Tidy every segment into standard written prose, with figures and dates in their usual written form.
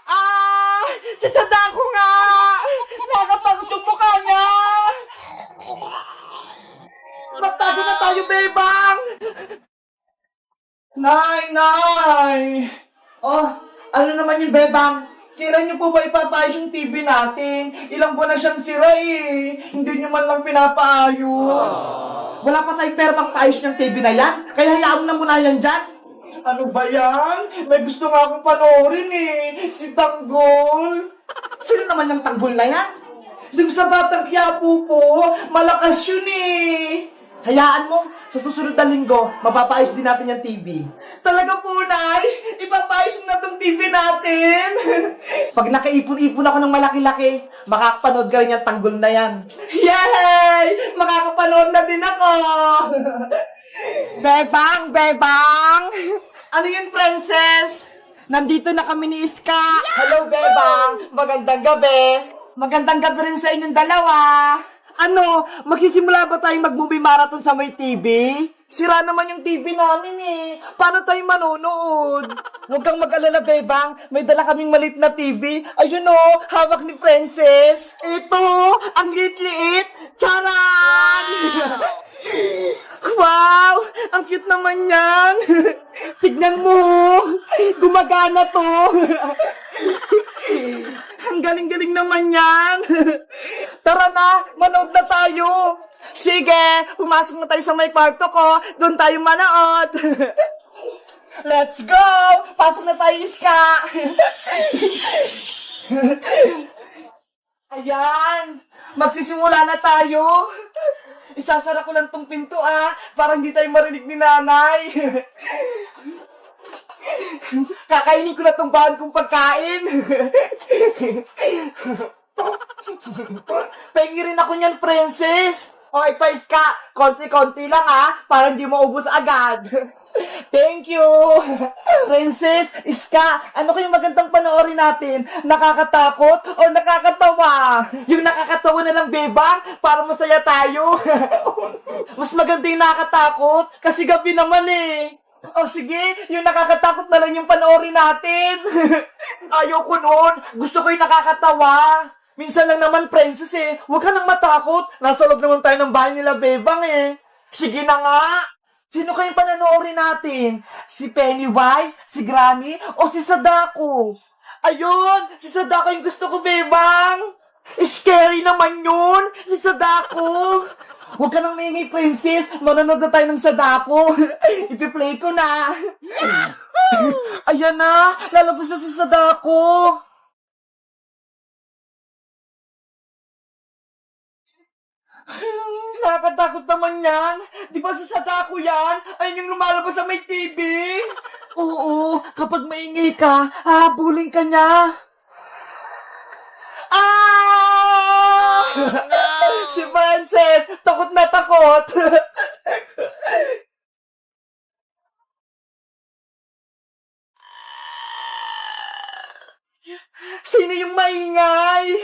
Ah! Si Sadako nga! Nakakatakot yung mukha niya! Magtago na tayo, bebang! Nay! Oh, ano naman yung bebang? Kailan niyo po ba ipapaayos yung TV natin? Ilang buwan na siyang sira eh. Hindi niyo man lang pinapaayos. Wala pa tayong pera pang paayos ng TV na yan. Kaya hayaan mo na muna yan dyan. Ano ba yan? May gusto nga akong panoorin eh. Si Tanggol. Sino naman yung Tanggol na yan? Yung sa Batang Quiapo po, malakas yun eh. Hayaan mo, sa susunod na linggo, mapapaayos din natin yung TV. Talaga po, Nay? Ipapaayos na tong TV natin? Pag nakaipon-ipon ako ng malaki-laki, makakapanood ka rin yung Tanggol na yan. Yay! Makakapanood na din ako! Bebang! Ano yun, princess? Nandito na kami ni Iska. Hello, Bebang! Magandang gabi! Magandang gabi rin sa inyong dalawa. Ano, magsisimula ba tayong mag-movie marathon sa may TV? Sira naman yung TV namin eh. Paano tayo manonood? Huwag kang mag-alala, Bebang. May dala kaming malit na TV. Ayun o, hawak ni Princess. Ito, ang liit-liit. Charan! Wow! Ang cute naman yan. Tignan mo. Gumagana to. Ang galing-galing naman yan. Tara na, manood na tayo. Sige, pumasok na tayo sa may kwarto ko. Doon tayo manood. Let's go! Pasok na tayo, Iska. Ayan, magsisimula na tayo. Isasara ko lang tong pinto para hindi tayo marinig ni nanay. Kakainin ko na tong bahan kong pagkain. Pengi rin ako niyan, princess. O, ito, Iska. Konti-konti lang para hindi maubos agad. Thank you! Princess, Iska, ano kayong magandang panoorin natin? Nakakatakot o nakakatawa? Yung nakakatawa na lang, bebang, para masaya tayo. Mas maganda yung nakakatakot, kasi gabi naman eh. O sige, yung nakakatakot na lang yung panoorin natin. Ayoko noon, gusto ko yung nakakatawa. Minsan lang naman, princess eh, huwag ka nang matakot. Nasa loob naman tayo ng bahay nila, bebang eh. Sige na nga. Sino kayong pananoorin natin? Si Pennywise, si Granny, o si Sadako? Ayun! Si Sadako yung gusto ko, bebang! Scary naman yun! Si Sadako! Huwag ka nang maingay, princess! Manonood na tayo ng Sadako! Ipi-play ko na! Ayan na! Lalabas na si Sadako! Nakakatakot naman yan. Di ba sa Sadako yan? Ayun yung lumalabas sa may TV. Oo, kapag maingay ka, hahabulin ka niya. Ah! Oh, no! Si Frances, takot na takot. Sino yung maingay?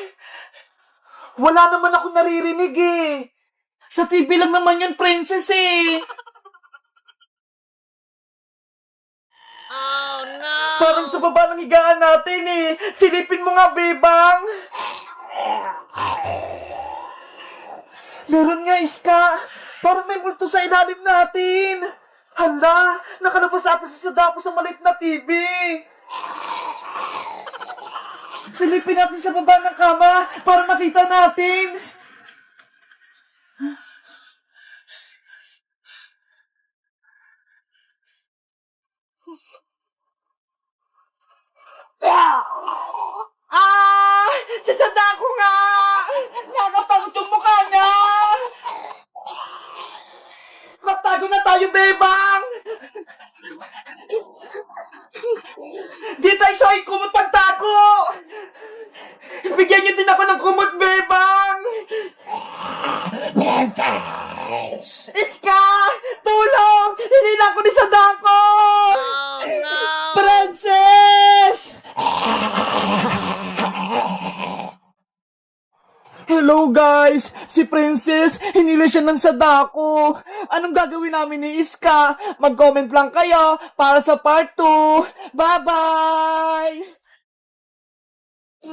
Wala naman ako naririnig eh. Sa TV lang naman yun, princess eh. Oh no! Parang sa baba ng higaan natin eh. Silipin mo nga, bebang. Meron nga, Iska. Parang may multo sa ilalim natin. Hala, nakalabas ata si Sadako sa maliit na TV. Silipin natin sa baba ng kama para makita natin. Ah! Si Sadako nga! Nakakatakot yung mukha niya! Magtago na tayo, bebang! Di tayo sa kumot pagtago! Bigyan niyo din ako ng kumot, bebang! Iska! Tulong! Hinila ko ni Sadako! Oh no! Princess! Hello guys! Si Princess, hinila siya ng sadako. Anong gagawin namin ni Iska? Mag-comment lang kayo para sa part 2. Bye-bye!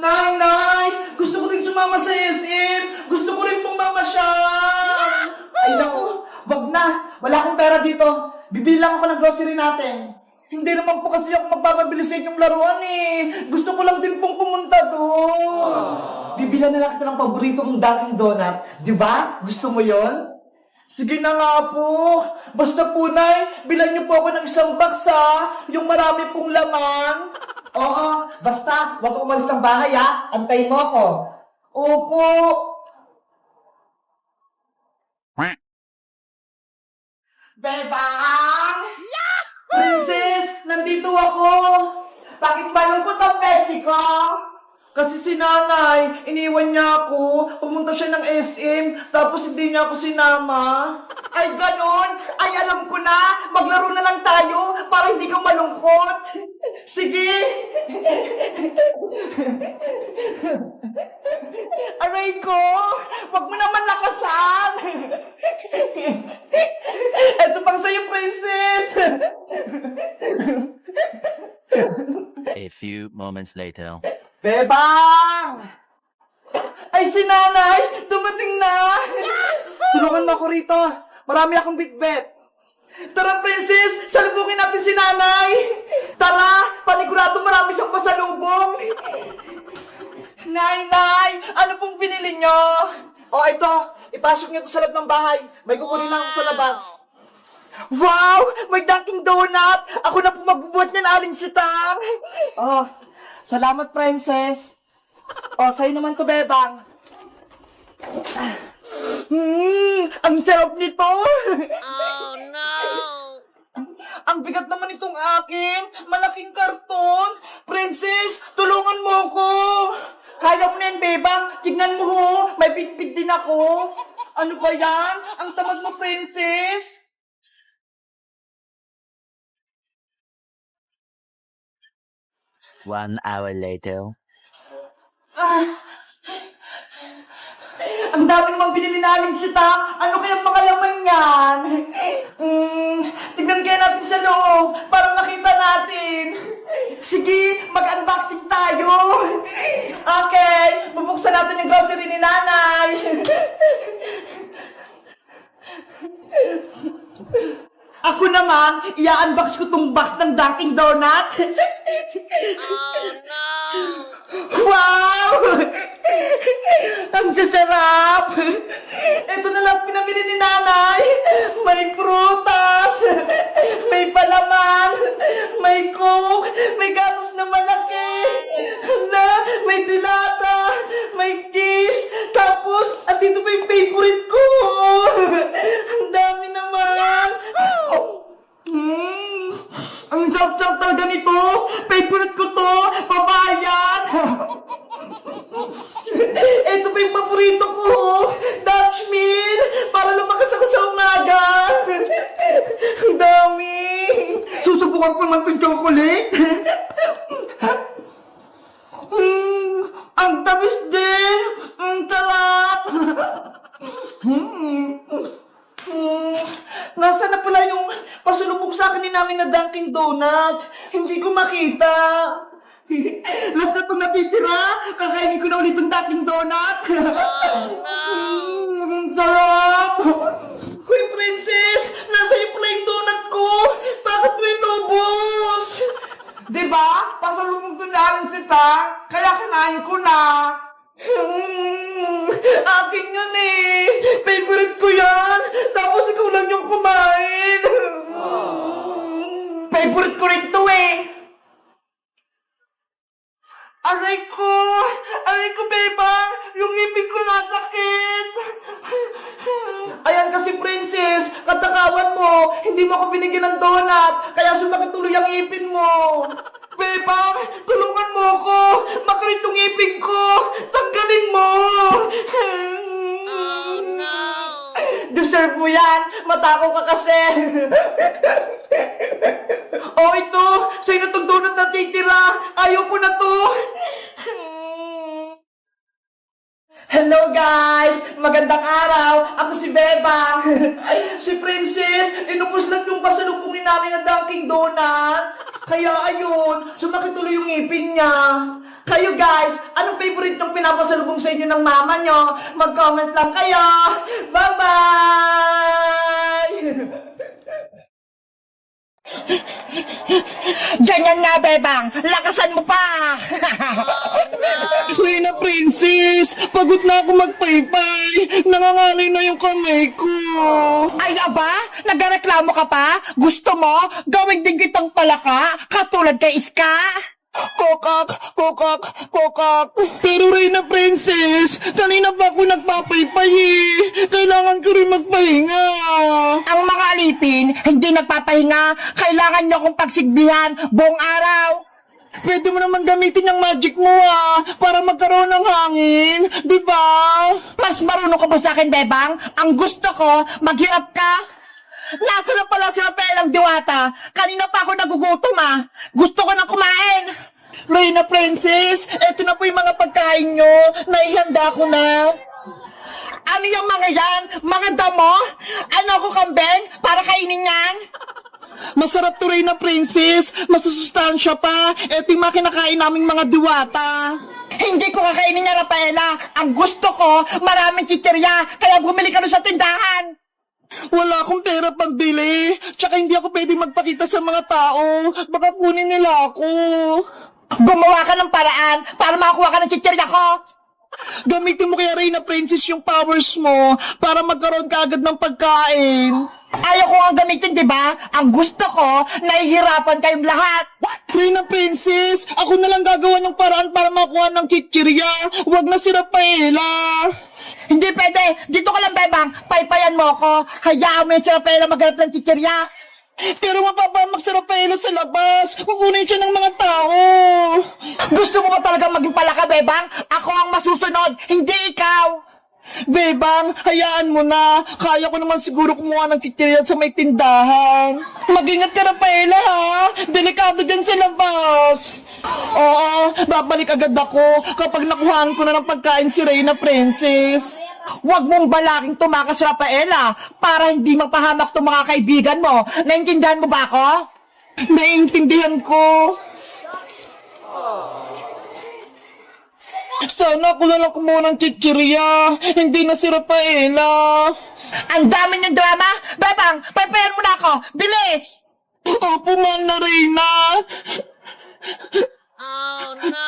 Nay! Gusto ko rin sumama sa SM! Gusto ko rin pong mamasyal! Ay naku, wag na! Wala akong pera dito. Bibili lang ako ng grocery natin. Hindi naman po kasi ako magpapabili sa inyong laruan eh. Gusto ko lang din pong pumunta doon. Bibilan na lang kita ng paborito mong Dunkin' Donut. Di ba? Gusto mo yon? Sige na nga po. Basta po, Nay, bilan niyo po ako ng isang box ha. Yung marami pong laman. Oo, basta, wag kang umalis ng bahay ha. Antayin mo ako. Opo. Bebang! Princess, nandito ako. Bakit malungkot ang Mexico? Kasi si nanay, iniwan niya ako. Pumunta siya ng SM, tapos hindi niya ako sinama. Ay, ganon. Ay, alam ko na. Maglaro na lang tayo para hindi ka malungkot. Sige. Aray ko, wag mo naman lakasan. Ito pang sa'yo, Princess. A few moments later. Bebang! Ay, si nanay! Dumating na! Tulungan mo ako rito. Marami akong bitbit. Tara, Princess! Salubungin natin si nanay! Tara! Panigurado marami siyang pasalubong! Nay! Ano pong pinili nyo? O, ito. Ipasok niyo ito sa loob ng bahay. May kukunin lang ako sa labas. Wow! May Dunkin' Donut! Ako na po magbubuhat niyan, Aling Sitang! Oh, salamat, Princess. Oh, sa'yo naman to, Bebang. Ang sarap nito! Oh no! Ang bigat naman itong akin! Malaking karton! Princess, tulungan mo ko! Kaya mo na yan, Bebang! Tignan mo ho! May bitbit din ako! Ano ba yan? Ang tamad mo, Princess! 1 hour later. Ang dami namang binili na Aling Sita. Ano kayang mga laman yan? Tignan kaya natin sa loob para makita natin. Sige, mag-unboxing tayo. Okay, bubuksan natin yung grocery ni nanay. Ako naman, i-unbox ko tong box ng Dunkin' Donut. Oh no! Wow! Ang sasarap! Ito na lang pinamili ni nanay. May prutas, may palaman, may coke, may gatas na malaki, may dilata, may cheese, tapos, at dito pa yung favorite ko. Ang dami naman. Ang sarap-sarap talaga nito. Favorite ko to. Pabayan. Ito pa yung paborito ko. Dutch meal. Para lumakas ako sa umaga. Ang dami. Susubukan ko naman itong chocolate. Ang tamis din. Ang sarap. Nasaan na pala yung pasulubong sa akin ni namin na Dunkin' Donut? Hindi ko makita. Last na itong natitira. Kakainin ko na ulit yung Dunkin' Donut. Ang sarap. Hoy, Princess! Nasa iyo pala yung donut ko. Bakit mo inubos? Diba? Pasulubong ito na aking sita. Kaya kinain ko na. Akin yun eh. Favorite ko yan. Tapos ikaw lang yung kumain. Favorite ko rin to eh. Aray ko! Aray ko, Bebang! Yung ngipin ko nasakit! Ayan kasi, Princess, katakawan mo, hindi mo ako binigyan ng donut, kaya sumakit tuloy ang ngipin mo. Bebang, tulungan mo ako! Makalit yung ngipin ko! Tanggalin mo! Oh no! Deserve mo yan! Matakaw ka kasi! Oh, ito! Sa'yo na itong donut na titira! Ayaw ko na to! Hello guys! Magandang araw! Ako si Bebang! Si Princess, inupos lang yung pasalubungin namin na Dunkin' Donut. Kaya ayun, sumakit tuloy yung ngipin niya. Kayo guys, anong favorite ng pinapasalubong sa inyo ng mama nyo? Mag-comment lang kayo! Bye-bye! Ganyan nga, Bebang! Lakasan mo pa! Reyna Princess, pagod na ako magpaypay. Nangangalay na yung kamay ko. Ay, aba? Nagreklamo ka pa? Gusto mo? Gawin din kitang palaka? Katulad kay Iska? Kokak, kokak, kokak. Pero Reyna Princess, kanina pa ako nagpapaypay eh. Kailangan ko rin magpahinga. Ang mga alipin, hindi nagpapahinga. Kailangan nyo kong pagsigbihan buong araw. Pwede mo naman gamitin yung magic mo para magkaroon ng hangin, di ba? Mas marunong ka ba sa akin, Bebang? Ang gusto ko, maghirap ka. Nasa na pala si Rafael ang diwata. Kanina pa ako nagugutom Gusto ko nang kumain. Reyna Princess, eto na po yung mga pagkain nyo. Naihanda ko na. Ano yung mga yan? Mga damo? Ano ko kambeng? Para kainin yan? Masarap to Reyna Princess, masusustansya pa. Eto yung mga kinakain naming mga diwata. Hindi ko kakainin niya, Rafaela. Ang gusto ko, maraming chichirya. Kaya bumili ka doon sa tindahan. Wala akong pera pambili. Tsaka hindi ako pwede magpakita sa mga tao. Baka kunin nila ako. Gumawa ka ng paraan para makakuha ka ng chichirya ko. Gamitin mo kaya Reyna Princess yung powers mo para magkaroon ka agad ng pagkain. Ayaw ko nga gamitin, di ba? Ang gusto ko, nahihirapan kayong lahat. Reyna Princess, ako na lang gagawa ng paraan para makuha ng chichirya. Huwag na si Rafaela. Hindi pwede. Dito ka lang, Bebang. Paypayan mo ako. Hayaan mo yung si Rafaela maghanap ng chichirya. Pero mapapamak si Rafaela sa labas. Kukunin siya ng mga tao. Gusto mo ba talaga maging palaka, Bebang? Ako ang masusunod, hindi ikaw. Bebang, hayaan mo na. Kaya ko naman siguro kumuha ng chichirya sa may tindahan. Mag-ingat ka, Rafaela, ha? Delikado dyan sa labas. Oo, babalik agad ako kapag nakuhaan ko na ng pagkain si Reyna Princess. Huwag mong balaking tumakas, Rafaela, para hindi mapahamak tong mga kaibigan mo. Naintindihan mo ba ako? Naiintindihan ko. Sana ako na lang kumuha ng chichirya. Hindi na si Rafaela. Ang dami niyong drama. Bebang, paypayan mo na ako. Bilis! Opo, mahal na Reyna. Oh no!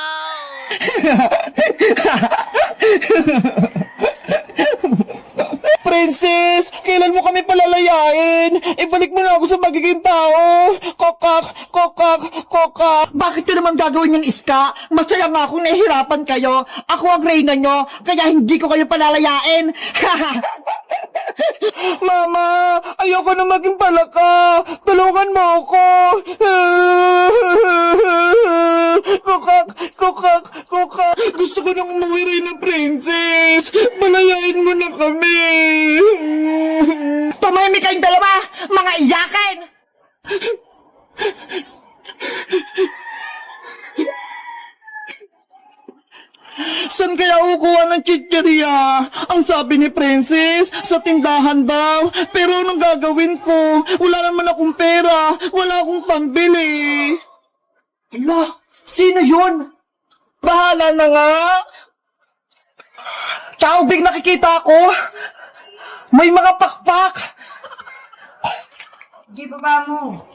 Princess, kailan mo kami palalayain? Ibalik mo na ako sa magiging tao. Kokak, kokak, kokak. Bakit nyo naman gagawin yung Iska? Masaya nga kung nahihirapan kayo. Ako ang reyna nyo, kaya hindi ko kayo palalayain. Mama, ayoko na maging palaka. Tulungan mo ako. Kokak, kokak, kokak. Gusto ko nang umuwi rin ng princess. Palayain mo na kami. Tumahimik kayong dalawa, mga iyakin! Saan kaya kukuha ng chichirya? Ang sabi ni Princess, sa tindahan daw. Pero anong gagawin ko? Wala naman akong pera. Wala akong pambili. Hala, sino yun? Bahala na nga. Taubig nakikita ko. May mga pakpak. Sige, baba mo.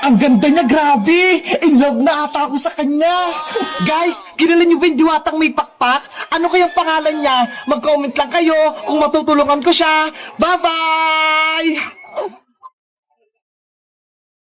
Ang ganda niya, grabe! In love na ata ako sa kanya! Guys, kilala niyo ba yung diwatang may pakpak? Ano kayang pangalan niya? Mag-comment lang kayo kung matutulungan ko siya. Bye-bye!